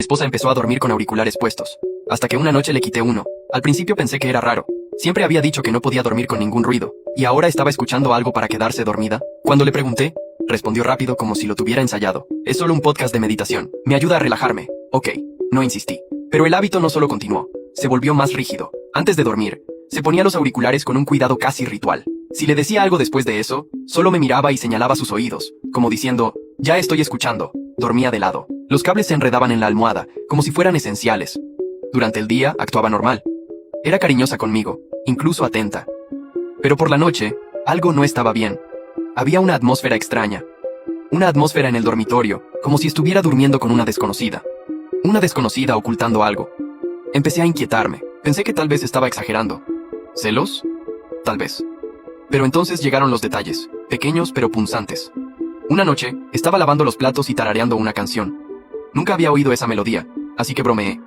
esposa empezó a dormir con auriculares puestos, hasta que una noche le quité uno. Al principio pensé que era raro. Siempre había dicho que no podía dormir con ningún ruido, y ahora estaba escuchando algo para quedarse dormida. Cuando le pregunté, respondió rápido como si lo tuviera ensayado. Es solo un podcast de meditación. Me ayuda a relajarme. Ok, no insistí. Pero el hábito no solo continuó, se volvió más rígido. Antes de dormir, se ponía los auriculares con un cuidado casi ritual. Si le decía algo después de eso, solo me miraba y señalaba sus oídos, como diciendo, ya estoy escuchando. Dormía de lado. Los cables se enredaban en la almohada, como si fueran esenciales. Durante el día, actuaba normal. Era cariñosa conmigo, incluso atenta. Pero por la noche, algo no estaba bien. Había una atmósfera extraña. Una atmósfera en el dormitorio, como si estuviera durmiendo con una desconocida. Una desconocida ocultando algo. Empecé a inquietarme. Pensé que tal vez estaba exagerando. ¿Celos? Tal vez. Pero entonces llegaron los detalles, pequeños pero punzantes. Una noche, estaba lavando los platos y tarareando una canción. Nunca había oído esa melodía, así que bromeé.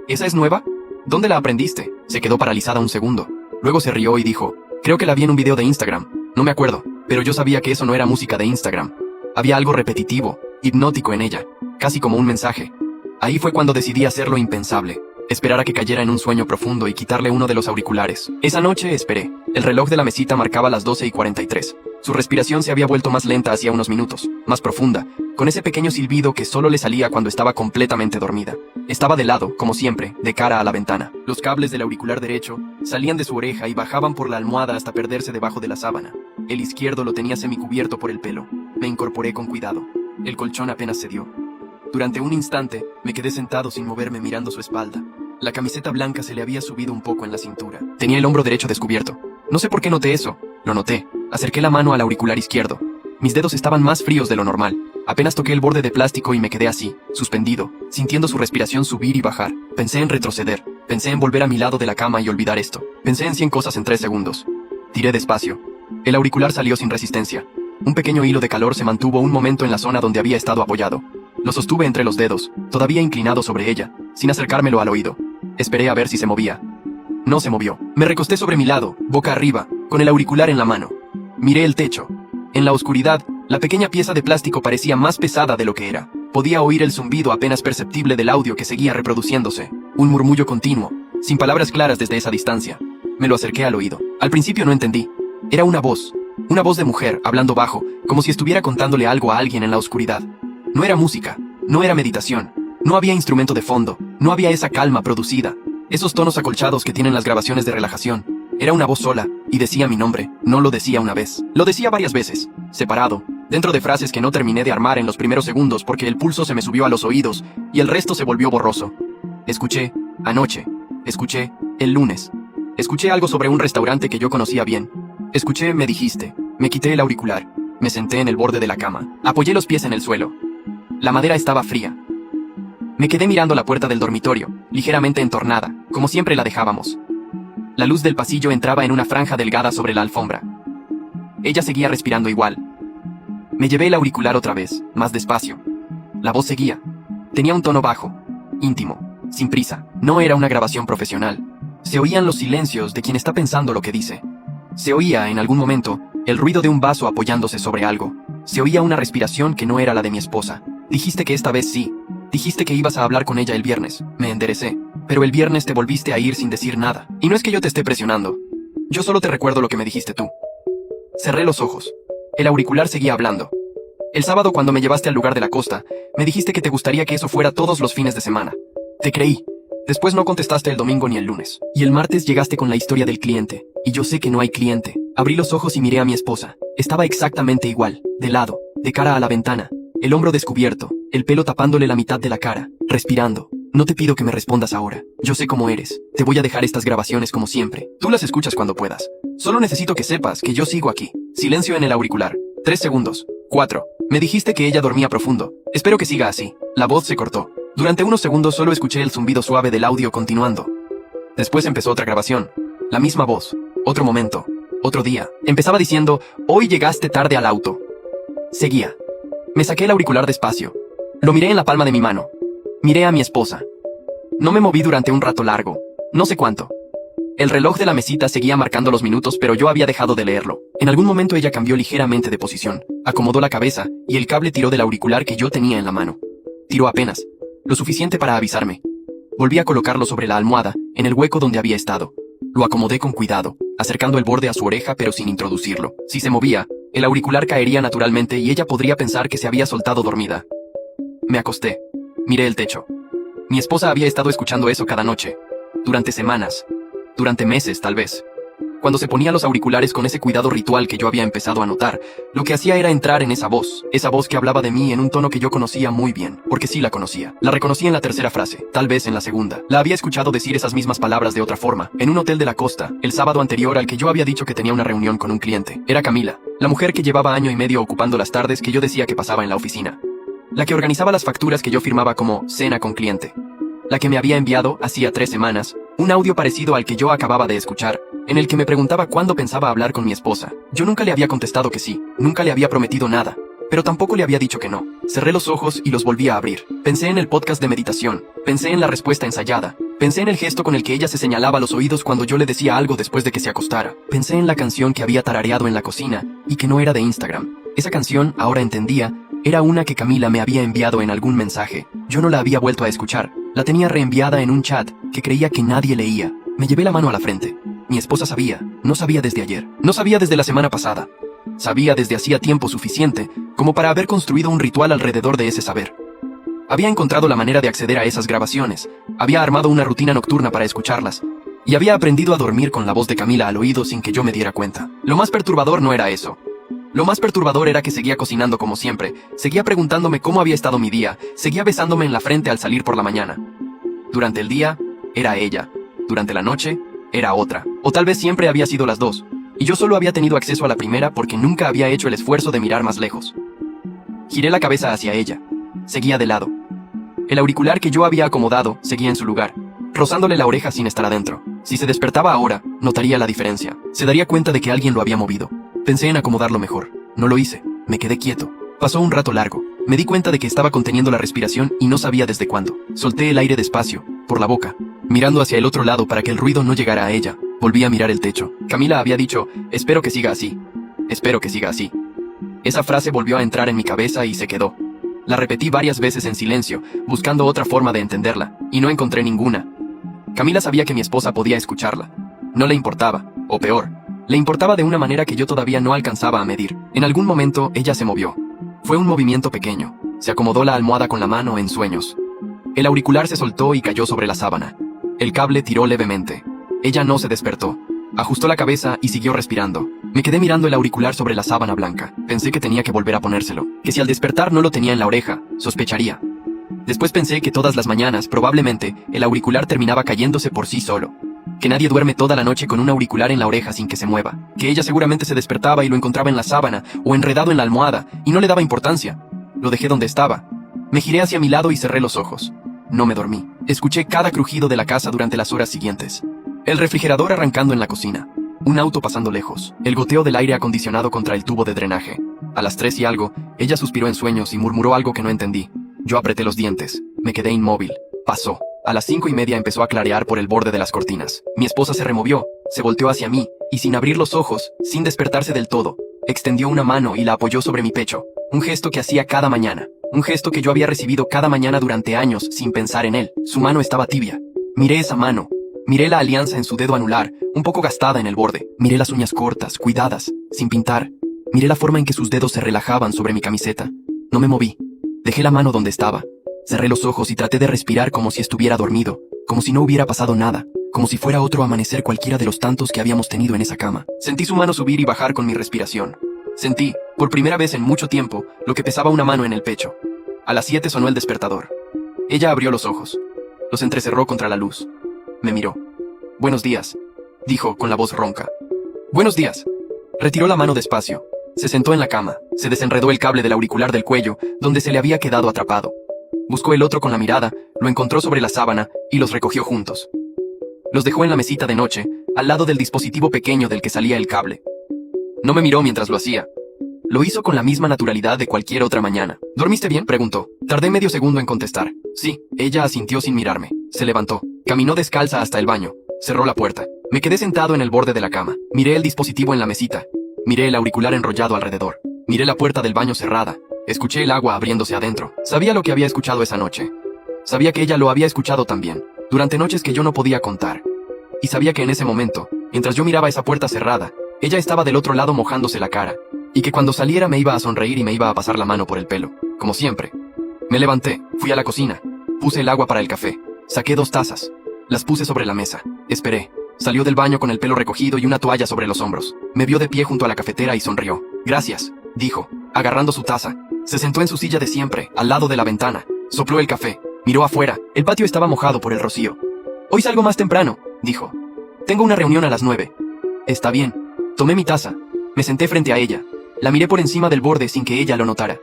¿Esa es nueva? ¿Dónde la aprendiste? Se quedó paralizada un segundo. Luego se rió y dijo, creo que la vi en un video de Instagram. No me acuerdo, pero yo sabía que eso no era música de Instagram. Había algo repetitivo, hipnótico en ella, casi como un mensaje. Ahí fue cuando decidí hacer lo impensable. Esperar a que cayera en un sueño profundo y quitarle uno de los auriculares. Esa noche esperé. El reloj de la mesita marcaba las 12:43. Su respiración se había vuelto más lenta hacía unos minutos, más profunda, con ese pequeño silbido que solo le salía cuando estaba completamente dormida. Estaba de lado, como siempre, de cara a la ventana. Los cables del auricular derecho salían de su oreja y bajaban por la almohada hasta perderse debajo de la sábana. El izquierdo lo tenía semicubierto por el pelo. Me incorporé con cuidado. El colchón apenas cedió. Durante un instante, me quedé sentado sin moverme mirando su espalda. La camiseta blanca se le había subido un poco en la cintura. Tenía el hombro derecho descubierto. No sé por qué noté eso. Lo noté. Acerqué la mano al auricular izquierdo. Mis dedos estaban más fríos de lo normal. Apenas toqué el borde de plástico y me quedé así, suspendido, sintiendo su respiración subir y bajar. Pensé en retroceder. Pensé en volver a mi lado de la cama y olvidar esto. Pensé en 100 cosas en 3 segundos. Tiré despacio. El auricular salió sin resistencia. Un pequeño hilo de calor se mantuvo un momento en la zona donde había estado apoyado. Lo sostuve entre los dedos, todavía inclinado sobre ella, sin acercármelo al oído. Esperé a ver si se movía. No se movió. Me recosté sobre mi lado, boca arriba, con el auricular en la mano. Miré el techo. En la oscuridad, la pequeña pieza de plástico parecía más pesada de lo que era. Podía oír el zumbido apenas perceptible del audio que seguía reproduciéndose. Un murmullo continuo, sin palabras claras desde esa distancia. Me lo acerqué al oído. Al principio no entendí. Era una voz de mujer, hablando bajo, como si estuviera contándole algo a alguien en la oscuridad. No era música, no era meditación, no había instrumento de fondo, no había esa calma producida, esos tonos acolchados que tienen las grabaciones de relajación. Era una voz sola, y decía mi nombre. No lo decía una vez, lo decía varias veces, separado, dentro de frases que no terminé de armar en los primeros segundos porque el pulso se me subió a los oídos, y el resto se volvió borroso. Escuché, anoche, escuché, el lunes, escuché algo sobre un restaurante que yo conocía bien. Escuché, me dijiste, me quité el auricular, me senté en el borde de la cama, apoyé los pies en el suelo. La madera estaba fría. Me quedé mirando la puerta del dormitorio, ligeramente entornada, como siempre la dejábamos. La luz del pasillo entraba en una franja delgada sobre la alfombra. Ella seguía respirando igual. Me llevé el auricular otra vez, más despacio. La voz seguía. Tenía un tono bajo, íntimo, sin prisa. No era una grabación profesional. Se oían los silencios de quien está pensando lo que dice. Se oía, en algún momento, el ruido de un vaso apoyándose sobre algo. Se oía una respiración que no era la de mi esposa. Dijiste que esta vez sí. Dijiste que ibas a hablar con ella el viernes. Me enderecé. Pero el viernes te volviste a ir sin decir nada. Y no es que yo te esté presionando. Yo solo te recuerdo lo que me dijiste tú. Cerré los ojos. El auricular seguía hablando. El sábado cuando me llevaste al lugar de la costa, me dijiste que te gustaría que eso fuera todos los fines de semana. Te creí. Después no contestaste el domingo ni el lunes. Y el martes llegaste con la historia del cliente. Y yo sé que no hay cliente. Abrí los ojos y miré a mi esposa. Estaba exactamente igual, de lado, de cara a la ventana. El hombro descubierto, el pelo tapándole la mitad de la cara, respirando. No te pido que me respondas ahora. Yo sé cómo eres. Te voy a dejar estas grabaciones como siempre. Tú las escuchas cuando puedas. Solo necesito que sepas que yo sigo aquí. Silencio en el auricular. 3 segundos. 4. Me dijiste que ella dormía profundo. Espero que siga así. La voz se cortó. Durante unos segundos solo escuché el zumbido suave del audio continuando. Después empezó otra grabación. La misma voz. Otro momento. Otro día. Empezaba diciendo, hoy llegaste tarde al auto. Seguía. Me saqué el auricular despacio. Lo miré en la palma de mi mano. Miré a mi esposa. No me moví durante un rato largo. No sé cuánto. El reloj de la mesita seguía marcando los minutos, pero yo había dejado de leerlo. En algún momento ella cambió ligeramente de posición, acomodó la cabeza, y el cable tiró del auricular que yo tenía en la mano. Tiró apenas. lo suficiente para avisarme. Volví a colocarlo sobre la almohada, en el hueco donde había estado. Lo acomodé con cuidado, acercando el borde a su oreja pero sin introducirlo. Si se movía, el auricular caería naturalmente y ella podría pensar que se había soltado dormida. Me acosté. Miré el techo. Mi esposa había estado escuchando eso cada noche. Durante semanas. Durante meses, tal vez. Cuando se ponía los auriculares con ese cuidado ritual que yo había empezado a notar, lo que hacía era entrar en esa voz que hablaba de mí en un tono que yo conocía muy bien, porque sí la conocía. La reconocí en la tercera frase, tal vez en la segunda. La había escuchado decir esas mismas palabras de otra forma, en un hotel de la costa, el sábado anterior al que yo había dicho que tenía una reunión con un cliente. Era Camila, la mujer que llevaba año y medio ocupando las tardes que yo decía que pasaba en la oficina. La que organizaba las facturas que yo firmaba como cena con cliente. La que me había enviado, hacía 3 semanas, un audio parecido al que yo acababa de escuchar, en el que me preguntaba cuándo pensaba hablar con mi esposa. Yo nunca le había contestado que sí, nunca le había prometido nada, pero tampoco le había dicho que no. Cerré los ojos y los volví a abrir. Pensé en el podcast de meditación, pensé en la respuesta ensayada, pensé en el gesto con el que ella se señalaba los oídos cuando yo le decía algo después de que se acostara. Pensé en la canción que había tarareado en la cocina y que no era de Instagram. Esa canción, ahora entendía, era una que Camila me había enviado en algún mensaje. Yo no la había vuelto a escuchar. La tenía reenviada en un chat que creía que nadie leía. Me llevé la mano a la frente. Mi esposa sabía, no sabía desde ayer, no sabía desde la semana pasada. Sabía desde hacía tiempo suficiente como para haber construido un ritual alrededor de ese saber. Había encontrado la manera de acceder a esas grabaciones, había armado una rutina nocturna para escucharlas, y había aprendido a dormir con la voz de Camila al oído sin que yo me diera cuenta. Lo más perturbador no era eso. Lo más perturbador era que seguía cocinando como siempre, seguía preguntándome cómo había estado mi día, seguía besándome en la frente al salir por la mañana. Durante el día, era ella. Durante la noche, era otra. O tal vez siempre había sido las dos. Y yo solo había tenido acceso a la primera porque nunca había hecho el esfuerzo de mirar más lejos. Giré la cabeza hacia ella. Seguía de lado. El auricular que yo había acomodado seguía en su lugar, rozándole la oreja sin estar adentro. Si se despertaba ahora, notaría la diferencia. Se daría cuenta de que alguien lo había movido. Pensé en acomodarlo mejor. No lo hice. Me quedé quieto. Pasó un rato largo. Me di cuenta de que estaba conteniendo la respiración y no sabía desde cuándo. Solté el aire despacio, por la boca, mirando hacia el otro lado para que el ruido no llegara a ella. Volví a mirar el techo. Camila había dicho, espero que siga así. Espero que siga así. Esa frase volvió a entrar en mi cabeza y se quedó. La repetí varias veces en silencio, buscando otra forma de entenderla, y no encontré ninguna. Camila sabía que mi esposa podía escucharla. No le importaba, o peor, le importaba de una manera que yo todavía no alcanzaba a medir. En algún momento ella se movió. Fue un movimiento pequeño. Se acomodó la almohada con la mano en sueños. El auricular se soltó y cayó sobre la sábana. El cable tiró levemente. Ella no se despertó. Ajustó la cabeza y siguió respirando. Me quedé mirando el auricular sobre la sábana blanca. Pensé que tenía que volver a ponérselo. Que si al despertar no lo tenía en la oreja, sospecharía. Después pensé que todas las mañanas, probablemente, el auricular terminaba cayéndose por sí solo. Que nadie duerme toda la noche con un auricular en la oreja sin que se mueva. Que ella seguramente se despertaba y lo encontraba en la sábana o enredado en la almohada y no le daba importancia. Lo dejé donde estaba. Me giré hacia mi lado y cerré los ojos. No me dormí. Escuché cada crujido de la casa durante las horas siguientes. El refrigerador arrancando en la cocina. Un auto pasando lejos. El goteo del aire acondicionado contra el tubo de drenaje. A las 3 y algo, ella suspiró en sueños y murmuró algo que no entendí. Yo apreté los dientes. Me quedé inmóvil. Pasó. A las 5:30 empezó a clarear por el borde de las cortinas. Mi esposa se removió, se volteó hacia mí, y sin abrir los ojos, sin despertarse del todo, extendió una mano y la apoyó sobre mi pecho. Un gesto que hacía cada mañana. Un gesto que yo había recibido cada mañana durante años sin pensar en él. Su mano estaba tibia. Miré esa mano. Miré la alianza en su dedo anular, un poco gastada en el borde. Miré las uñas cortas, cuidadas, sin pintar. Miré la forma en que sus dedos se relajaban sobre mi camiseta. No me moví. Dejé la mano donde estaba. Cerré los ojos y traté de respirar como si estuviera dormido, como si no hubiera pasado nada, como si fuera otro amanecer cualquiera de los tantos que habíamos tenido en esa cama. Sentí su mano subir y bajar con mi respiración. Sentí, por primera vez en mucho tiempo, lo que pesaba una mano en el pecho. A las 7 sonó el despertador. Ella abrió los ojos. Los entrecerró contra la luz. Me miró. «Buenos días», dijo con la voz ronca. «Buenos días». Retiró la mano despacio. Se sentó en la cama. Se desenredó el cable del auricular del cuello, donde se le había quedado atrapado. Buscó el otro con la mirada, lo encontró sobre la sábana y los recogió juntos. Los dejó en la mesita de noche, al lado del dispositivo pequeño del que salía el cable. No me miró mientras lo hacía. Lo hizo con la misma naturalidad de cualquier otra mañana. ¿Dormiste bien?, preguntó. Tardé medio segundo en contestar. Sí, ella asintió sin mirarme. Se levantó. Caminó descalza hasta el baño. Cerró la puerta. Me quedé sentado en el borde de la cama. Miré el dispositivo en la mesita. Miré el auricular enrollado alrededor. Miré la puerta del baño cerrada. Escuché el agua abriéndose adentro. Sabía lo que había escuchado esa noche. Sabía que ella lo había escuchado también, durante noches que yo no podía contar. Y sabía que en ese momento, mientras yo miraba esa puerta cerrada, ella estaba del otro lado mojándose la cara, y que cuando saliera me iba a sonreír y me iba a pasar la mano por el pelo, como siempre. Me levanté, fui a la cocina, puse el agua para el café, saqué 2 tazas, las puse sobre la mesa, esperé. Salió del baño con el pelo recogido y una toalla sobre los hombros. Me vio de pie junto a la cafetera y sonrió. Gracias, dijo, agarrando su taza. Se sentó en su silla de siempre, al lado de la ventana. Sopló el café, miró afuera, el patio estaba mojado por el rocío. Hoy salgo más temprano, dijo. Tengo una reunión a las 9. Está bien. Tomé mi taza. Me senté frente a ella. La miré por encima del borde sin que ella lo notara.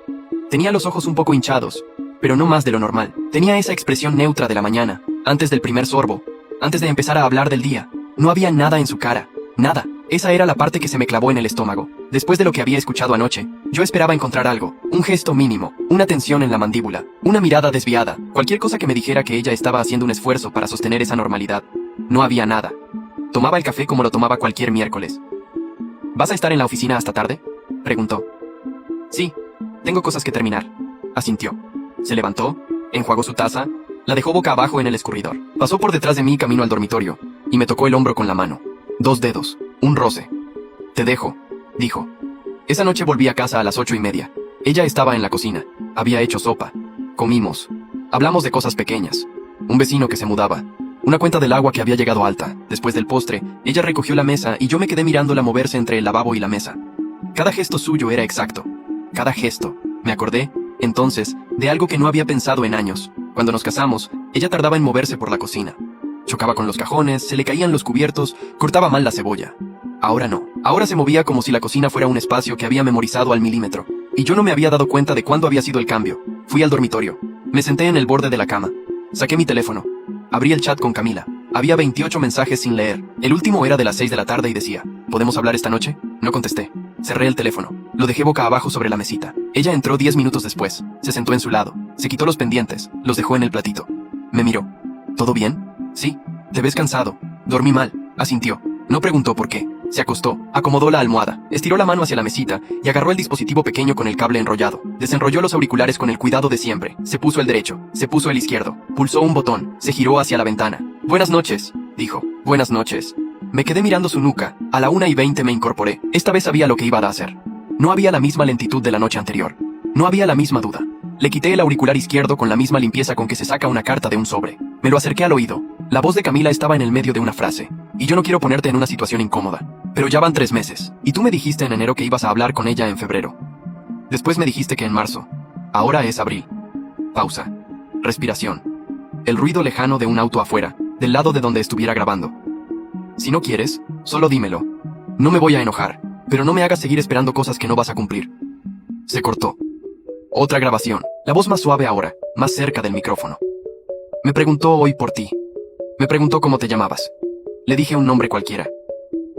Tenía los ojos un poco hinchados, pero no más de lo normal. Tenía esa expresión neutra de la mañana, antes del primer sorbo, antes de empezar a hablar del día. No había nada en su cara, nada. Esa era la parte que se me clavó en el estómago. Después de lo que había escuchado anoche, yo esperaba encontrar algo, un gesto mínimo, una tensión en la mandíbula, una mirada desviada, cualquier cosa que me dijera que ella estaba haciendo un esfuerzo para sostener esa normalidad. No había nada. Tomaba el café como lo tomaba cualquier miércoles. ¿Vas a estar en la oficina hasta tarde?, preguntó. Sí, tengo cosas que terminar, asintió. Se levantó, enjuagó su taza, la dejó boca abajo en el escurridor. Pasó por detrás de mí camino al dormitorio, y me tocó el hombro con la mano. 2 dedos, un roce. Te dejo, dijo. Esa noche volví a casa a las 8:30. Ella estaba en la cocina. Había hecho sopa. Comimos. Hablamos de cosas pequeñas. Un vecino que se mudaba. Una cuenta del agua que había llegado alta. Después del postre, ella recogió la mesa y yo me quedé mirándola moverse entre el lavabo y la mesa. Cada gesto suyo era exacto. Cada gesto. Me acordé, entonces, de algo que no había pensado en años. Cuando nos casamos, ella tardaba en moverse por la cocina. Chocaba con los cajones, se le caían los cubiertos, cortaba mal la cebolla. Ahora no. Ahora se movía como si la cocina fuera un espacio que había memorizado al milímetro. Y yo no me había dado cuenta de cuándo había sido el cambio. Fui al dormitorio. Me senté en el borde de la cama. Saqué mi teléfono. Abrí el chat con Camila. Había 28 mensajes sin leer. El último era de las 6 de la tarde y decía, ¿podemos hablar esta noche? No contesté. Cerré el teléfono. Lo dejé boca abajo sobre la mesita. Ella entró 10 minutos después. Se sentó en su lado. Se quitó los pendientes. Los dejó en el platito. Me miró. ¿Todo bien? Sí. Te ves cansado. Dormí mal. Asintió. No preguntó por qué. Se acostó, acomodó la almohada, estiró la mano hacia la mesita y agarró el dispositivo pequeño con el cable enrollado. Desenrolló los auriculares con el cuidado de siempre. Se puso el derecho, se puso el izquierdo, pulsó un botón, se giró hacia la ventana. Buenas noches, dijo. Buenas noches. Me quedé mirando su nuca. A la 1:20 me incorporé. Esta vez sabía lo que iba a hacer. No había la misma lentitud de la noche anterior. No había la misma duda. Le quité el auricular izquierdo con la misma limpieza con que se saca una carta de un sobre. Me lo acerqué al oído. La voz de Camila estaba en el medio de una frase. Y yo no quiero ponerte en una situación incómoda. Pero ya van 3 meses. Y tú me dijiste en enero que ibas a hablar con ella en febrero. Después me dijiste que en marzo. Ahora es abril. Pausa. Respiración. El ruido lejano de un auto afuera, del lado de donde estuviera grabando. Si no quieres, solo dímelo. No me voy a enojar, pero no me hagas seguir esperando cosas que no vas a cumplir. Se cortó. Otra grabación. La voz más suave ahora, más cerca del micrófono. Me preguntó hoy por ti. Me preguntó cómo te llamabas. Le dije un nombre cualquiera.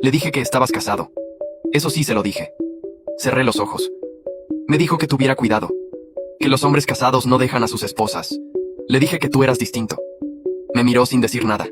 Le dije que estabas casado. Eso sí se lo dije. Cerré los ojos. Me dijo que tuviera cuidado. Que los hombres casados no dejan a sus esposas. Le dije que tú eras distinto. Me miró sin decir nada.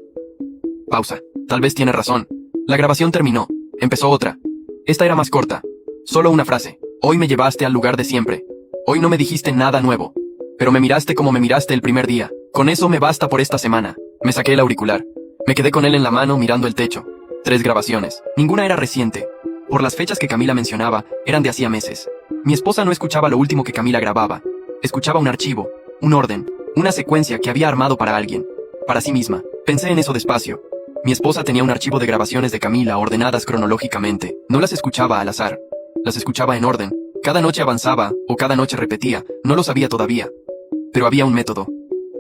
Pausa. Tal vez tiene razón. La grabación terminó. Empezó otra. Esta era más corta. Solo una frase. Hoy me llevaste al lugar de siempre. Hoy no me dijiste nada nuevo. Pero me miraste como me miraste el primer día. Con eso me basta por esta semana. Me saqué el auricular. Me quedé con él en la mano mirando el techo. 3 grabaciones. Ninguna era reciente. Por las fechas que Camila mencionaba, eran de hacía meses. Mi esposa no escuchaba lo último que Camila grababa. Escuchaba un archivo, un orden, una secuencia que había armado para alguien. Para sí misma. Pensé en eso despacio. Mi esposa tenía un archivo de grabaciones de Camila ordenadas cronológicamente. No las escuchaba al azar. Las escuchaba en orden. Cada noche avanzaba, o cada noche repetía. No lo sabía todavía. Pero había un método.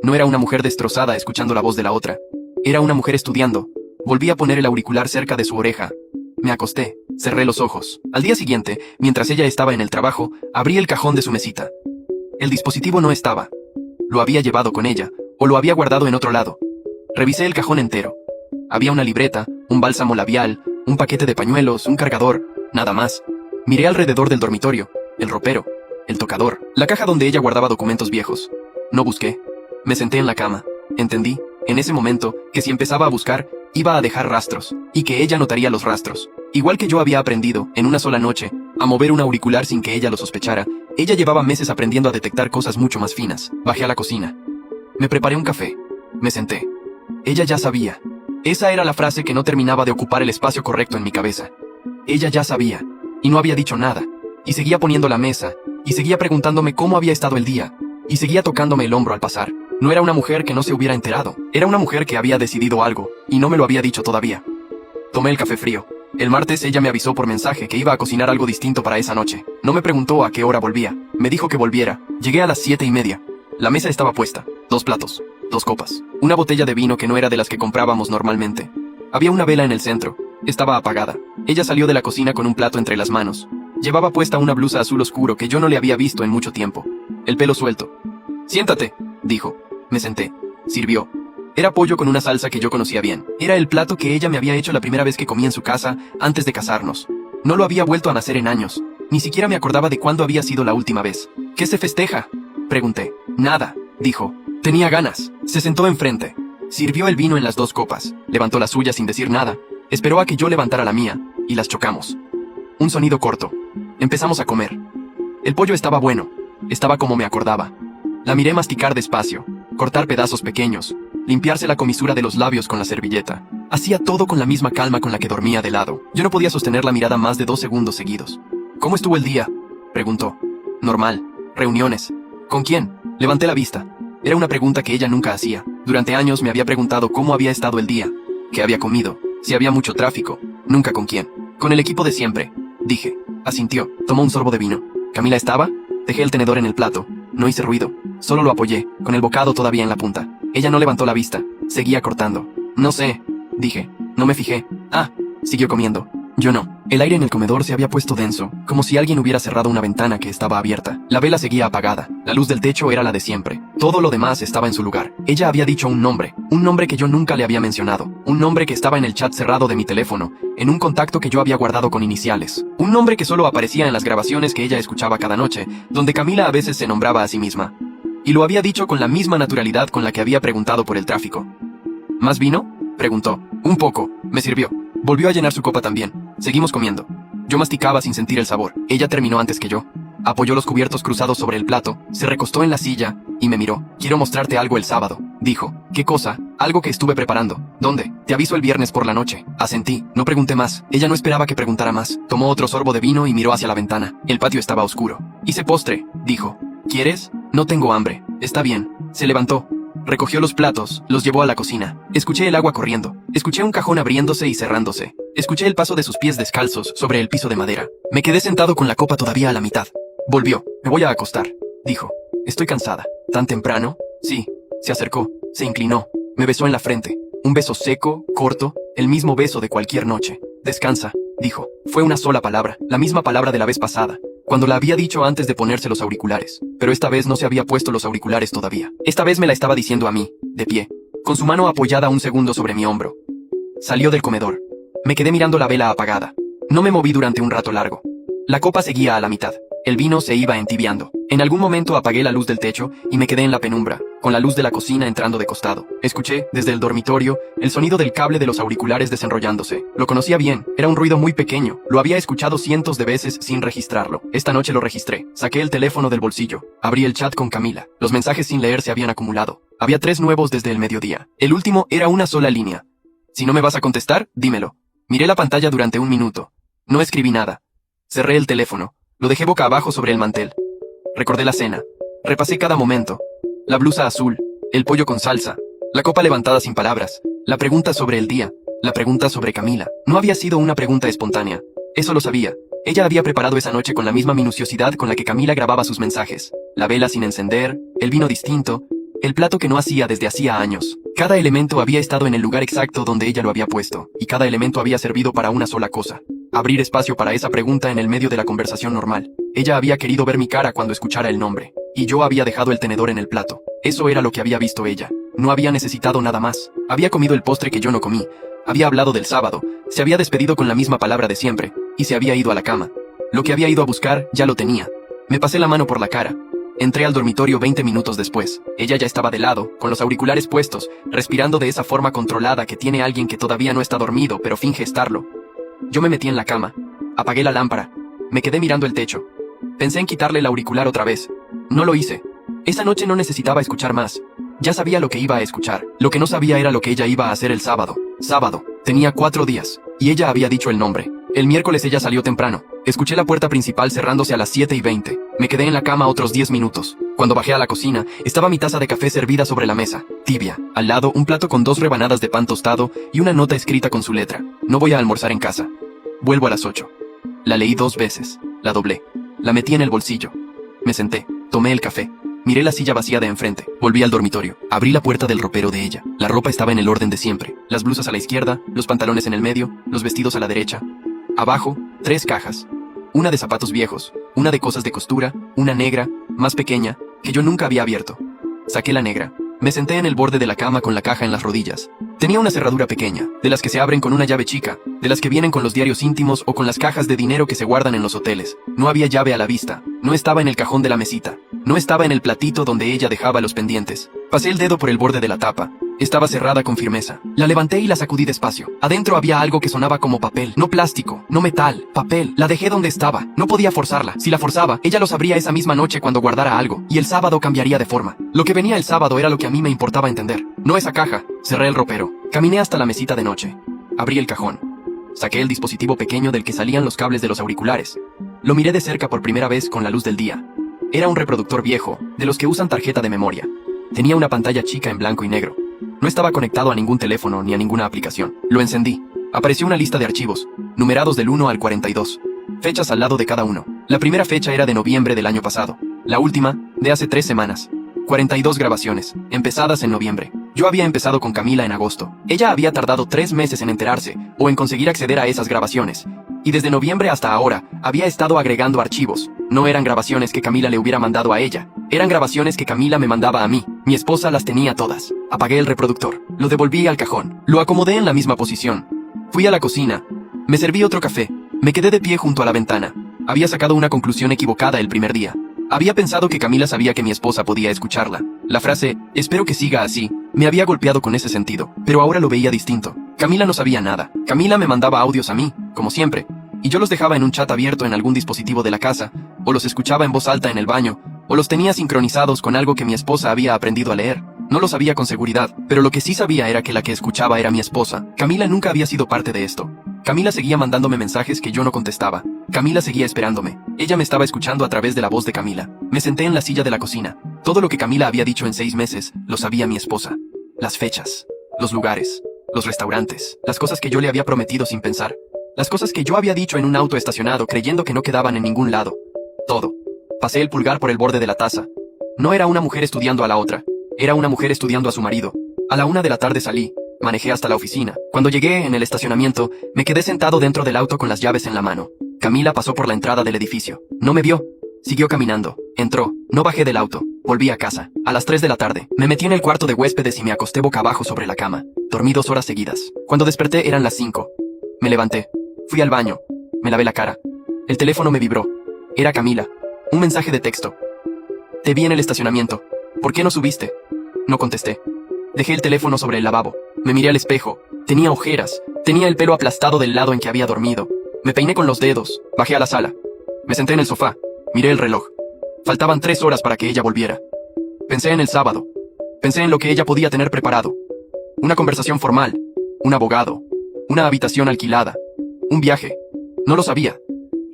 No era una mujer destrozada escuchando la voz de la otra. Era una mujer estudiando. Volví a poner el auricular cerca de su oreja. Me acosté, cerré los ojos. Al día siguiente, mientras ella estaba en el trabajo, abrí el cajón de su mesita. El dispositivo no estaba. Lo había llevado con ella, o lo había guardado en otro lado. Revisé el cajón entero. Había una libreta, un bálsamo labial, un paquete de pañuelos, un cargador, nada más. Miré alrededor del dormitorio, el ropero, el tocador, la caja donde ella guardaba documentos viejos. No busqué. Me senté en la cama. Entendí, en ese momento, que si empezaba a buscar, iba a dejar rastros, y que ella notaría los rastros. Igual que yo había aprendido, en una sola noche, a mover un auricular sin que ella lo sospechara, ella llevaba meses aprendiendo a detectar cosas mucho más finas. Bajé a la cocina. Me preparé un café. Me senté. Ella ya sabía. Esa era la frase que no terminaba de ocupar el espacio correcto en mi cabeza. Ella ya sabía. Y no había dicho nada. Y seguía poniendo la mesa. Y seguía preguntándome cómo había estado el día. Y seguía tocándome el hombro al pasar. No era una mujer que no se hubiera enterado. Era una mujer que había decidido algo. Y no me lo había dicho todavía. Tomé el café frío. El martes ella me avisó por mensaje que iba a cocinar algo distinto para esa noche. No me preguntó a qué hora volvía. Me dijo que volviera. Llegué a las 7:30. La mesa estaba puesta. 2 platos. 2 copas. Una botella de vino que no era de las que comprábamos normalmente. Había una vela en el centro. Estaba apagada. Ella salió de la cocina con un plato entre las manos. Llevaba puesta una blusa azul oscuro que yo no le había visto en mucho tiempo. El pelo suelto. «Siéntate», dijo. Me senté. Sirvió. Era pollo con una salsa que yo conocía bien. Era el plato que ella me había hecho la primera vez que comí en su casa, antes de casarnos. No lo había vuelto a hacer en años. Ni siquiera me acordaba de cuándo había sido la última vez. «¿Qué se festeja?», pregunté. «Nada», dijo. Tenía ganas. Se sentó enfrente. Sirvió el vino en las 2 copas. Levantó la suya sin decir nada. Esperó a que yo levantara la mía, y las chocamos. Un sonido corto. Empezamos a comer. El pollo estaba bueno. Estaba como me acordaba. La miré masticar despacio, cortar pedazos pequeños, limpiarse la comisura de los labios con la servilleta. Hacía todo con la misma calma con la que dormía de lado. Yo no podía sostener la mirada más de 2 segundos seguidos. «¿Cómo estuvo el día?», preguntó. «Normal. Reuniones». «¿Con quién?». Levanté la vista. Era una pregunta que ella nunca hacía. Durante años me había preguntado cómo había estado el día, qué había comido, si había mucho tráfico. Nunca con quién. «Con el equipo de siempre», dije. Asintió. Tomó un sorbo de vino. «¿Camila estaba?». Dejé el tenedor en el plato. No hice ruido. Solo lo apoyé, con el bocado todavía en la punta. Ella no levantó la vista. Seguía cortando. «No sé», dije. No me fijé. «Ah», siguió comiendo. Yo no. El aire en el comedor se había puesto denso, como si alguien hubiera cerrado una ventana que estaba abierta. La vela seguía apagada. La luz del techo era la de siempre. Todo lo demás estaba en su lugar. Ella había dicho un nombre que yo nunca le había mencionado. Un nombre que estaba en el chat cerrado de mi teléfono, en un contacto que yo había guardado con iniciales. Un nombre que solo aparecía en las grabaciones que ella escuchaba cada noche, donde Camila a veces se nombraba a sí misma. Y lo había dicho con la misma naturalidad con la que había preguntado por el tráfico. «¿Más vino?», preguntó. «Un poco». Me sirvió. Volvió a llenar su copa también. Seguimos comiendo. Yo masticaba sin sentir el sabor. Ella terminó antes que yo. Apoyó los cubiertos cruzados sobre el plato, se recostó en la silla y me miró. «Quiero mostrarte algo el sábado», dijo. «¿Qué cosa?». «Algo que estuve preparando». «¿Dónde?». «Te aviso el viernes por la noche». Asentí. No pregunté más. Ella no esperaba que preguntara más. Tomó otro sorbo de vino y miró hacia la ventana. El patio estaba oscuro. «Hice postre», dijo. «¿Quieres?». «No tengo hambre». «Está bien». Se levantó. Recogió los platos, los llevó a la cocina. Escuché el agua corriendo. Escuché un cajón abriéndose y cerrándose. Escuché el paso de sus pies descalzos sobre el piso de madera. Me quedé sentado con la copa todavía a la mitad. Volvió. «Me voy a acostar», dijo. «Estoy cansada». «¿Tan temprano?». «Sí». Se acercó, se inclinó, me besó en la frente. Un beso seco, corto, el mismo beso de cualquier noche. «Descansa», dijo. Fue una sola palabra, la misma palabra de la vez pasada, cuando la había dicho antes de ponerse los auriculares. Pero esta vez no se había puesto los auriculares todavía. Esta vez me la estaba diciendo a mí, de pie, con su mano apoyada un segundo sobre mi hombro. Salió del comedor. Me quedé mirando la vela apagada. No me moví durante un rato largo. La copa seguía a la mitad. El vino se iba entibiando. En algún momento apagué la luz del techo y me quedé en la penumbra, con la luz de la cocina entrando de costado. Escuché, desde el dormitorio, el sonido del cable de los auriculares desenrollándose. Lo conocía bien, era un ruido muy pequeño. Lo había escuchado cientos de veces sin registrarlo. Esta noche lo registré. Saqué el teléfono del bolsillo. Abrí el chat con Camila. Los mensajes sin leer se habían acumulado. Había 3 nuevos desde el mediodía. El último era una sola línea. «Si no me vas a contestar, dímelo». Miré la pantalla durante 1 minuto. No escribí nada. Cerré el teléfono. Lo dejé boca abajo sobre el mantel. Recordé la cena. Repasé cada momento. La blusa azul, el pollo con salsa, la copa levantada sin palabras, la pregunta sobre el día, la pregunta sobre Camila. No había sido una pregunta espontánea. Eso lo sabía. Ella había preparado esa noche con la misma minuciosidad con la que Camila grababa sus mensajes. La vela sin encender, el vino distinto, el plato que no hacía desde hacía años. Cada elemento había estado en el lugar exacto donde ella lo había puesto, y cada elemento había servido para una sola cosa. Abrir espacio para esa pregunta en el medio de la conversación normal. Ella había querido ver mi cara cuando escuchara el nombre, y yo había dejado el tenedor en el plato. Eso era lo que había visto ella. No había necesitado nada más. Había comido el postre que yo no comí. Había hablado del sábado. Se había despedido con la misma palabra de siempre, y se había ido a la cama. Lo que había ido a buscar, ya lo tenía. Me pasé la mano por la cara. Entré al dormitorio 20 minutos después. Ella ya estaba de lado, con los auriculares puestos, respirando de esa forma controlada que tiene alguien que todavía no está dormido, pero finge estarlo. Yo me metí en la cama. Apagué la lámpara. Me quedé mirando el techo. Pensé en quitarle el auricular otra vez. No lo hice. Esa noche no necesitaba escuchar más. Ya sabía lo que iba a escuchar. Lo que no sabía era lo que ella iba a hacer el sábado. Sábado. Tenía 4 días. Y ella había dicho el nombre. El miércoles ella salió temprano. Escuché la puerta principal cerrándose a las 7:20. Me quedé en la cama otros 10 minutos. Cuando bajé a la cocina, estaba mi taza de café servida sobre la mesa, tibia. Al lado, un plato con 2 rebanadas de pan tostado y una nota escrita con su letra. No voy a almorzar en casa. Vuelvo a las 8. La leí 2 veces. La doblé. La metí en el bolsillo. Me senté. Tomé el café. Miré la silla vacía de enfrente. Volví al dormitorio. Abrí la puerta del ropero de ella. La ropa estaba en el orden de siempre. Las blusas a la izquierda, los pantalones en el medio, los vestidos a la derecha. Abajo, 3 cajas. Una de zapatos viejos, una de cosas de costura, una negra, más pequeña, que yo nunca había abierto. Saqué la negra. Me senté en el borde de la cama con la caja en las rodillas. Tenía una cerradura pequeña, de las que se abren con una llave chica, de las que vienen con los diarios íntimos o con las cajas de dinero que se guardan en los hoteles. No había llave a la vista. No estaba en el cajón de la mesita. No estaba en el platito donde ella dejaba los pendientes. Pasé el dedo por el borde de la tapa. Estaba cerrada con firmeza. La levanté y la sacudí despacio. Adentro había algo que sonaba como papel. No plástico, no metal, papel. La dejé donde estaba. No podía forzarla. Si la forzaba, ella lo sabría esa misma noche cuando guardara algo. Y el sábado cambiaría de forma. Lo que venía el sábado era lo que a mí me importaba entender. No esa caja. Cerré el ropero. Caminé hasta la mesita de noche. Abrí el cajón. Saqué el dispositivo pequeño del que salían los cables de los auriculares. Lo miré de cerca por primera vez con la luz del día. Era un reproductor viejo, de los que usan tarjeta de memoria. Tenía una pantalla chica en blanco y negro. No estaba conectado a ningún teléfono ni a ninguna aplicación. Lo encendí. Apareció una lista de archivos, numerados del 1 al 42. Fechas al lado de cada uno. La primera fecha era de noviembre del año pasado. La última, de hace 3 semanas. 42 grabaciones, empezadas en noviembre. Yo había empezado con Camila en agosto. Ella había tardado 3 meses en enterarse, o en conseguir acceder a esas grabaciones. Y desde noviembre hasta ahora, había estado agregando archivos. No eran grabaciones que Camila le hubiera mandado a ella. Eran grabaciones que Camila me mandaba a mí. Mi esposa las tenía todas. Apagué el reproductor. Lo devolví al cajón. Lo acomodé en la misma posición. Fui a la cocina. Me serví otro café. Me quedé de pie junto a la ventana. Había sacado una conclusión equivocada el primer día. Había pensado que Camila sabía que mi esposa podía escucharla. La frase, espero que siga así, me había golpeado con ese sentido, pero ahora lo veía distinto. Camila no sabía nada. Camila me mandaba audios a mí, como siempre, y yo los dejaba en un chat abierto en algún dispositivo de la casa, o los escuchaba en voz alta en el baño, o los tenía sincronizados con algo que mi esposa había aprendido a leer. No lo sabía con seguridad, pero lo que sí sabía era que la que escuchaba era mi esposa. Camila nunca había sido parte de esto. Camila seguía mandándome mensajes que yo no contestaba. Camila seguía esperándome. Ella me estaba escuchando a través de la voz de Camila. Me senté en la silla de la cocina. Todo lo que Camila había dicho en 6 meses, lo sabía mi esposa. Las fechas, los lugares, los restaurantes, las cosas que yo le había prometido sin pensar. Las cosas que yo había dicho en un auto estacionado creyendo que no quedaban en ningún lado. Todo. Pasé el pulgar por el borde de la taza. No era una mujer estudiando a la otra. Era una mujer estudiando a su marido. A la 1 de la tarde salí. Manejé hasta la oficina. Cuando llegué en el estacionamiento, me quedé sentado dentro del auto con las llaves en la mano. Camila pasó por la entrada del edificio. No me vio. Siguió caminando. Entró. No bajé del auto. Volví a casa. A las 3 de la tarde. Me metí en el cuarto de huéspedes y me acosté boca abajo sobre la cama. Dormí 2 horas seguidas. Cuando desperté eran las 5. Me levanté. Fui al baño. Me lavé la cara. El teléfono me vibró. Era Camila. Un mensaje de texto. Te vi en el estacionamiento. ¿Por qué no subiste? No contesté. Dejé el teléfono sobre el lavabo. Me miré al espejo. Tenía ojeras. Tenía el pelo aplastado del lado en que había dormido. Me peiné con los dedos. Bajé a la sala. Me senté en el sofá. Miré el reloj. Faltaban 3 horas para que ella volviera. Pensé en el sábado. Pensé en lo que ella podía tener preparado. Una conversación formal. Un abogado. Una habitación alquilada. Un viaje. No lo sabía.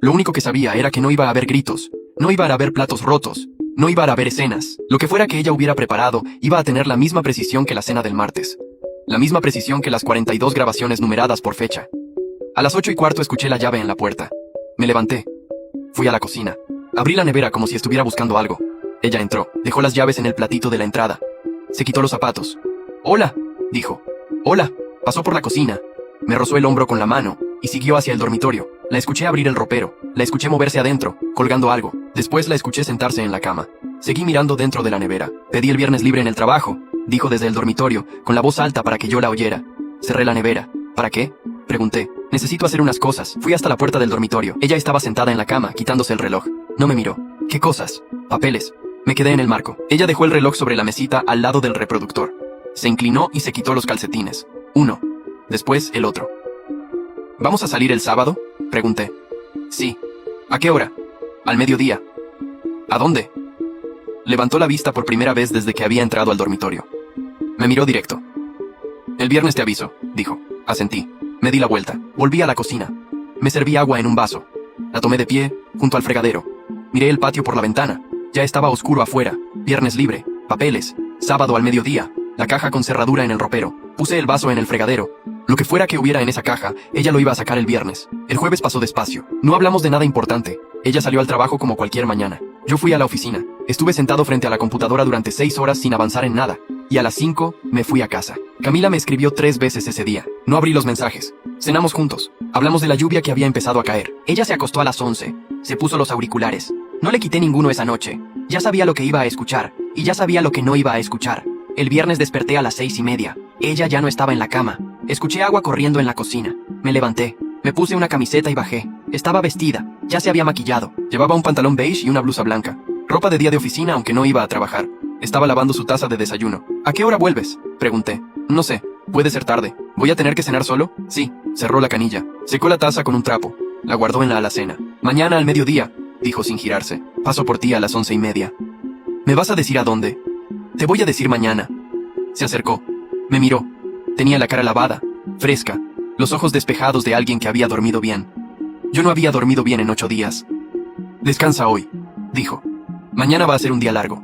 Lo único que sabía era que no iba a haber gritos. No iba a haber platos rotos. No iba a haber escenas. Lo que fuera que ella hubiera preparado iba a tener la misma precisión que la cena del martes. La misma precisión que las 42 grabaciones numeradas por fecha. A las 8:15 escuché la llave en la puerta. Me levanté. Fui a la cocina. Abrí la nevera como si estuviera buscando algo. Ella entró. Dejó las llaves en el platito de la entrada. Se quitó los zapatos. «Hola», dijo. «Hola». Pasó por la cocina. Me rozó el hombro con la mano y siguió hacia el dormitorio. La escuché abrir el ropero. La escuché moverse adentro, colgando algo. Después la escuché sentarse en la cama. Seguí mirando dentro de la nevera. «Pedí el viernes libre en el trabajo», dijo desde el dormitorio, con la voz alta para que yo la oyera. Cerré la nevera. «¿Para qué?», pregunté. «Necesito hacer unas cosas». Fui hasta la puerta del dormitorio. Ella estaba sentada en la cama, quitándose el reloj. No me miró. «¿Qué cosas?». «Papeles». Me quedé en el marco. Ella dejó el reloj sobre la mesita al lado del reproductor. Se inclinó y se quitó los calcetines. Uno. Después el otro. «¿Vamos a salir el sábado?», pregunté. «Sí». «¿A qué hora?». «Al mediodía». «¿A dónde?». Levantó la vista por primera vez desde que había entrado al dormitorio. Me miró directo. El viernes te aviso, dijo. Asentí. Me di la vuelta. Volví a la cocina. Me serví agua en un vaso. La tomé de pie, junto al fregadero. Miré el patio por la ventana. Ya estaba oscuro afuera. Viernes libre. Papeles. Sábado al mediodía. La caja con cerradura en el ropero. Puse el vaso en el fregadero. Lo que fuera que hubiera en esa caja, ella lo iba a sacar el viernes. El jueves pasó despacio. No hablamos de nada importante. Ella salió al trabajo como cualquier mañana. Yo fui a la oficina. Estuve sentado frente a la computadora durante 6 horas sin avanzar en nada. Y a las 5, me fui a casa. Camila me escribió 3 veces ese día. No abrí los mensajes. Cenamos juntos. Hablamos de la lluvia que había empezado a caer. Ella se acostó a las 11. Se puso los auriculares. No le quité ninguno esa noche. Ya sabía lo que iba a escuchar. Y ya sabía lo que no iba a escuchar. El viernes desperté a las 6:30. Ella ya no estaba en la cama. Escuché agua corriendo en la cocina. Me levanté. Me puse una camiseta y bajé. Estaba vestida. Ya se había maquillado. Llevaba un pantalón beige y una blusa blanca. Ropa de día de oficina aunque no iba a trabajar. Estaba lavando su taza de desayuno. ¿A qué hora vuelves? Pregunté. No sé. Puede ser tarde. ¿Voy a tener que cenar solo? Sí. Cerró la canilla. Secó la taza con un trapo. La guardó en la alacena. Mañana al mediodía, dijo sin girarse. Paso por ti a las 11:30. ¿Me vas a decir a dónde? Te voy a decir mañana. Se acercó. Me miró. Tenía la cara lavada, fresca, los ojos despejados de alguien que había dormido bien. Yo no había dormido bien en 8 días. Descansa hoy, dijo. Mañana va a ser un día largo.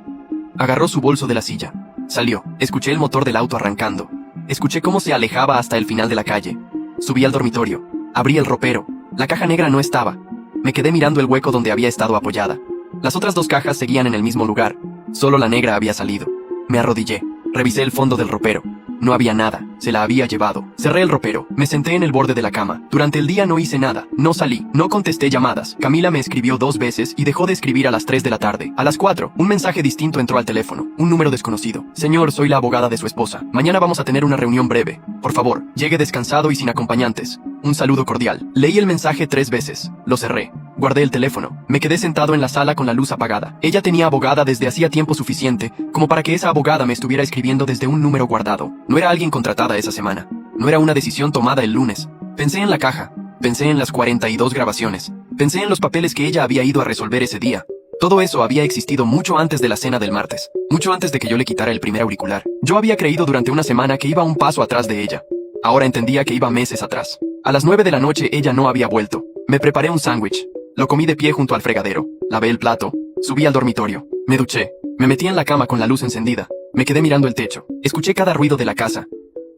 Agarró su bolso de la silla. Salió. Escuché el motor del auto arrancando. Escuché cómo se alejaba hasta el final de la calle. Subí al dormitorio. Abrí el ropero. La caja negra no estaba. Me quedé mirando el hueco donde había estado apoyada. Las otras 2 cajas seguían en el mismo lugar. Solo la negra había salido. Me arrodillé. Revisé el fondo del ropero. No había nada. Se la había llevado. Cerré el ropero. Me senté en el borde de la cama. Durante el día no hice nada. No salí. No contesté llamadas. Camila me escribió 2 veces y dejó de escribir a las 3 de la tarde. A las 4, un mensaje distinto entró al teléfono. Un número desconocido. Señor, soy la abogada de su esposa. Mañana vamos a tener una reunión breve. Por favor, llegue descansado y sin acompañantes. Un saludo cordial. Leí el mensaje 3 veces. Lo cerré. Guardé el teléfono. Me quedé sentado en la sala con la luz apagada. Ella tenía abogada desde hacía tiempo suficiente como para que esa abogada me estuviera escribiendo desde un número guardado. No era alguien contratada esa semana. No era una decisión tomada el lunes. Pensé en la caja. Pensé en las 42 grabaciones. Pensé en los papeles que ella había ido a resolver ese día. Todo eso había existido mucho antes de la cena del martes. Mucho antes de que yo le quitara el primer auricular. Yo había creído durante una semana que iba un paso atrás de ella. Ahora entendía que iba meses atrás. A las 9 de la noche ella no había vuelto. Me preparé un sándwich. Lo comí de pie junto al fregadero. Lavé el plato. Subí al dormitorio. Me duché. Me metí en la cama con la luz encendida. Me quedé mirando el techo. Escuché cada ruido de la casa.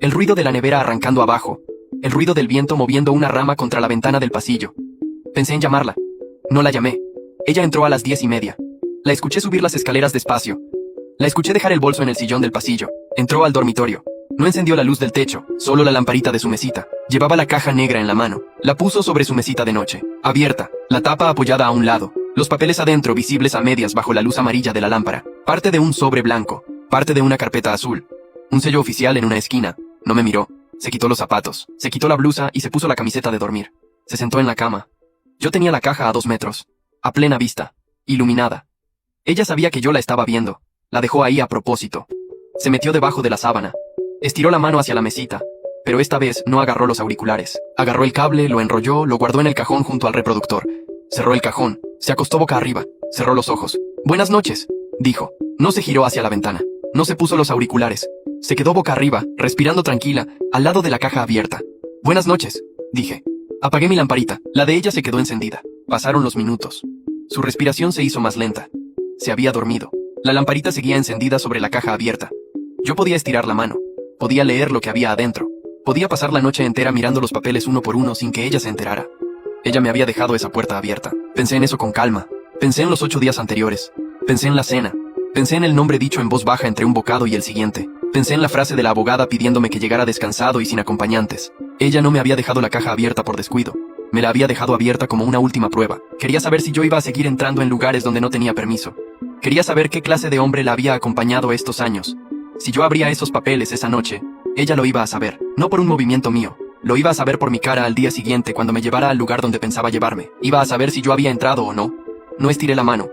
El ruido de la nevera arrancando abajo. El ruido del viento moviendo una rama contra la ventana del pasillo. Pensé en llamarla. No la llamé. Ella entró a las 10:30. La escuché subir las escaleras despacio. La escuché dejar el bolso en el sillón del pasillo. Entró al dormitorio. No encendió la luz del techo, solo la lamparita de su mesita. Llevaba la caja negra en la mano. La puso sobre su mesita de noche, abierta, la tapa apoyada a un lado. Los papeles adentro visibles a medias bajo la luz amarilla de la lámpara. Parte de un sobre blanco, parte de una carpeta azul. Un sello oficial en una esquina. No me miró. Se quitó los zapatos, se quitó la blusa y se puso la camiseta de dormir. Se sentó en la cama. Yo tenía la caja a 2 metros. A plena vista. Iluminada. Ella sabía que yo la estaba viendo. La dejó ahí a propósito. Se metió debajo de la sábana. Estiró la mano hacia la mesita, pero esta vez no agarró los auriculares. Agarró el cable, lo enrolló, lo guardó en el cajón junto al reproductor. Cerró el cajón, se acostó boca arriba, cerró los ojos. Buenas noches, dijo. No se giró hacia la ventana. No se puso los auriculares. Se quedó boca arriba, respirando tranquila, al lado de la caja abierta. Buenas noches, dije. Apagué mi lamparita. La de ella se quedó encendida. Pasaron los minutos. Su respiración se hizo más lenta. Se había dormido. La lamparita seguía encendida sobre la caja abierta. Yo podía estirar la mano. Podía leer lo que había adentro. Podía pasar la noche entera mirando los papeles uno por uno sin que ella se enterara. Ella me había dejado esa puerta abierta. Pensé en eso con calma. Pensé en los 8 días anteriores. Pensé en la cena. Pensé en el nombre dicho en voz baja entre un bocado y el siguiente. Pensé en la frase de la abogada pidiéndome que llegara descansado y sin acompañantes. Ella no me había dejado la caja abierta por descuido. Me la había dejado abierta como una última prueba. Quería saber si yo iba a seguir entrando en lugares donde no tenía permiso. Quería saber qué clase de hombre la había acompañado estos años. Si yo abría esos papeles esa noche, ella lo iba a saber, no por un movimiento mío. Lo iba a saber por mi cara al día siguiente cuando me llevara al lugar donde pensaba llevarme. Iba a saber si yo había entrado o no. No estiré la mano.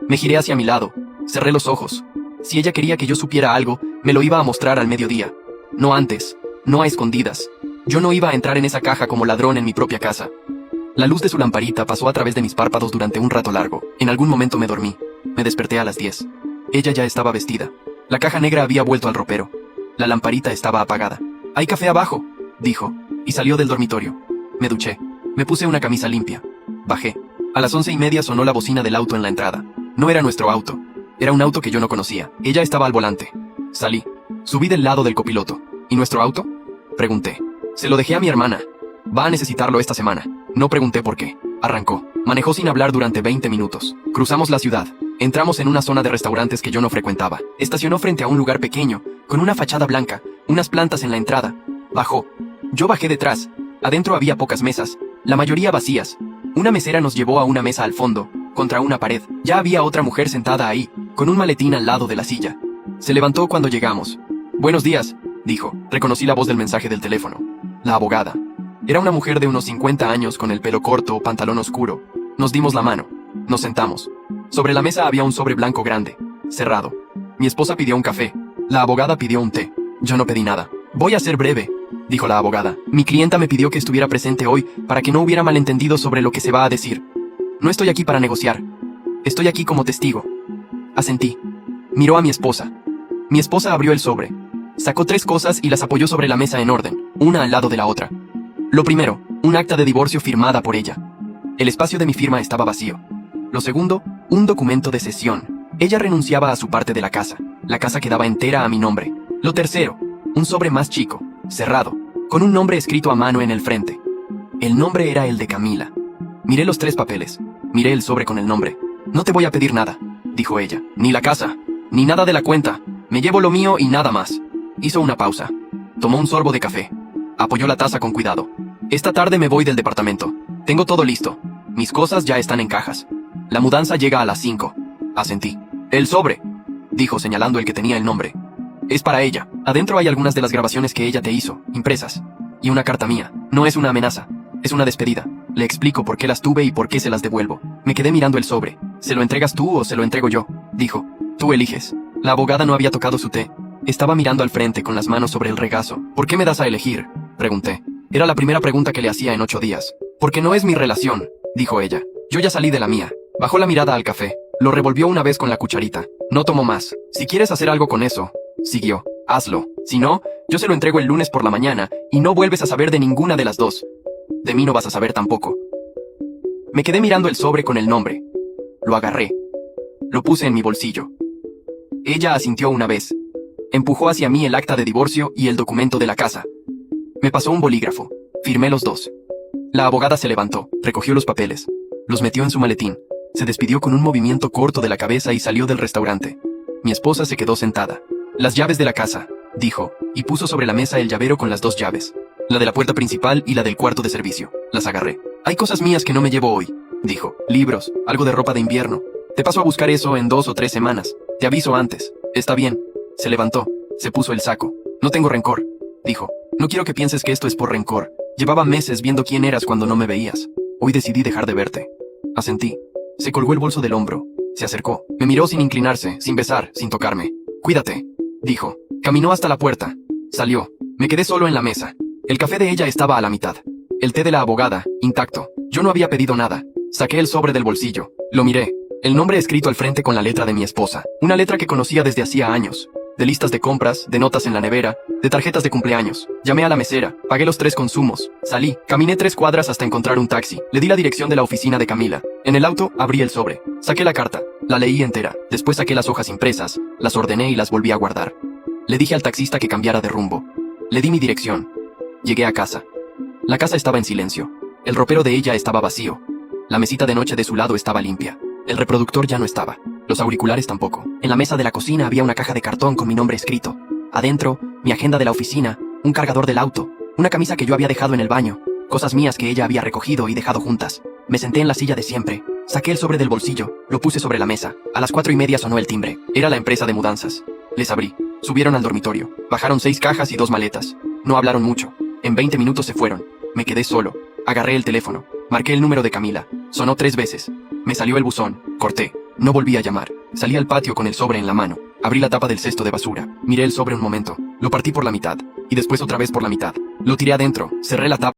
Me giré hacia mi lado. Cerré los ojos. Si ella quería que yo supiera algo, me lo iba a mostrar al mediodía. No antes. No a escondidas. Yo no iba a entrar en esa caja como ladrón en mi propia casa. La luz de su lamparita pasó a través de mis párpados durante un rato largo. En algún momento me dormí. Me desperté a las 10. Ella ya estaba vestida. La caja negra había vuelto al ropero. La lamparita estaba apagada. «Hay café abajo», dijo, y salió del dormitorio. Me duché. Me puse una camisa limpia. Bajé. A las 11:30 sonó la bocina del auto en la entrada. No era nuestro auto. Era un auto que yo no conocía. Ella estaba al volante. Salí. Subí del lado del copiloto. ¿Y nuestro auto?, pregunté. Se lo dejé a mi hermana. Va a necesitarlo esta semana. No pregunté por qué. Arrancó. Manejó sin hablar durante 20 minutos. Cruzamos la ciudad. Entramos en una zona de restaurantes que yo no frecuentaba. Estacionó frente a un lugar pequeño, con una fachada blanca, unas plantas en la entrada. Bajó. Yo bajé detrás. Adentro había pocas mesas, la mayoría vacías. Una mesera nos llevó a una mesa al fondo, contra una pared. Ya había otra mujer sentada ahí, con un maletín al lado de la silla. Se levantó cuando llegamos. «Buenos días», dijo. Reconocí la voz del mensaje del teléfono. La abogada. Era una mujer de unos 50 años con el pelo corto, pantalón oscuro. Nos dimos la mano. Nos sentamos. Sobre la mesa había un sobre blanco grande, cerrado. Mi esposa pidió un café. La abogada pidió un té. Yo no pedí nada. «Voy a ser breve», dijo la abogada. «Mi clienta me pidió que estuviera presente hoy para que no hubiera malentendido sobre lo que se va a decir. No estoy aquí para negociar. Estoy aquí como testigo». Asentí. Miró a mi esposa. Mi esposa abrió el sobre. Sacó 3 cosas y las apoyó sobre la mesa en orden, una al lado de la otra. Lo primero, un acta de divorcio firmada por ella. El espacio de mi firma estaba vacío. Lo segundo, un documento de cesión. Ella renunciaba a su parte de la casa. La casa quedaba entera a mi nombre. Lo tercero, un sobre más chico, cerrado, con un nombre escrito a mano en el frente. El nombre era el de Camila. Miré los 3 papeles. Miré el sobre con el nombre. «No te voy a pedir nada», dijo ella. «Ni la casa, ni nada de la cuenta. Me llevo lo mío y nada más». Hizo una pausa. Tomó un sorbo de café. Apoyó la taza con cuidado. «Esta tarde me voy del departamento. Tengo todo listo. Mis cosas ya están en cajas. La mudanza llega a las 5. Asentí. «El sobre», dijo señalando el que tenía el nombre. «Es para ella. Adentro hay algunas de las grabaciones que ella te hizo, impresas. Y una carta mía. No es una amenaza. Es una despedida. Le explico por qué las tuve y por qué se las devuelvo». Me quedé mirando el sobre. «¿Se lo entregas tú o se lo entrego yo?», dijo. «Tú eliges». La abogada no había tocado su té. Estaba mirando al frente con las manos sobre el regazo. «¿Por qué me das a elegir?», pregunté. Era la primera pregunta que le hacía en 8 días. «Porque no es mi relación», dijo ella. «Yo ya salí de la mía». Bajó la mirada al café. Lo revolvió una vez con la cucharita. «No tomó más. Si quieres hacer algo con eso», siguió, «hazlo. Si no, yo se lo entrego el lunes por la mañana y no vuelves a saber de ninguna de las dos. De mí no vas a saber tampoco». Me quedé mirando el sobre con el nombre. Lo agarré. Lo puse en mi bolsillo. Ella asintió una vez. Empujó hacia mí el acta de divorcio y el documento de la casa. Me pasó un bolígrafo. Firmé los 2. La abogada se levantó, recogió los papeles. Los metió en su maletín. Se despidió con un movimiento corto de la cabeza y salió del restaurante. Mi esposa se quedó sentada. «Las llaves de la casa», dijo, y puso sobre la mesa el llavero con las 2 llaves. La de la puerta principal y la del cuarto de servicio. Las agarré. «Hay cosas mías que no me llevo hoy», dijo. «Libros, algo de ropa de invierno. Te paso a buscar eso en 2 o 3 semanas. Te aviso antes. Está bien». Se levantó. Se puso el saco. «No tengo rencor», dijo. «No quiero que pienses que esto es por rencor. Llevaba meses viendo quién eras cuando no me veías. Hoy decidí dejar de verte». Asentí. Se colgó el bolso del hombro. Se acercó. Me miró sin inclinarse, sin besar, sin tocarme. «Cuídate», dijo. Caminó hasta la puerta. Salió. Me quedé solo en la mesa. El café de ella estaba a la mitad. El té de la abogada, intacto. Yo no había pedido nada. Saqué el sobre del bolsillo. Lo miré. El nombre escrito al frente con la letra de mi esposa. Una letra que conocía desde hacía años. De listas de compras, de notas en la nevera, de tarjetas de cumpleaños. Llamé a la mesera, pagué los 3 consumos, salí, caminé 3 cuadras hasta encontrar un taxi. Le di la dirección de la oficina de Camila. En el auto, abrí el sobre. Saqué la carta. La leí entera. Después saqué las hojas impresas, las ordené y las volví a guardar. Le dije al taxista que cambiara de rumbo. Le di mi dirección. Llegué a casa. La casa estaba en silencio. El ropero de ella estaba vacío. La mesita de noche de su lado estaba limpia. El reproductor ya no estaba. Los auriculares tampoco. En la mesa de la cocina había una caja de cartón con mi nombre escrito. Adentro, mi agenda de la oficina, un cargador del auto, una camisa que yo había dejado en el baño, cosas mías que ella había recogido y dejado juntas. Me senté en la silla de siempre. Saqué el sobre del bolsillo, lo puse sobre la mesa. A las 4:30 sonó el timbre. Era la empresa de mudanzas. Les abrí. Subieron al dormitorio. Bajaron 6 cajas y 2 maletas. No hablaron mucho. En 20 minutos se fueron. Me quedé solo. Agarré el teléfono. Marqué el número de Camila. Sonó 3 veces. Me salió el buzón. Corté. No volví a llamar. Salí al patio con el sobre en la mano. Abrí la tapa del cesto de basura. Miré el sobre un momento. Lo partí por la mitad. Y después otra vez por la mitad. Lo tiré adentro. Cerré la tapa.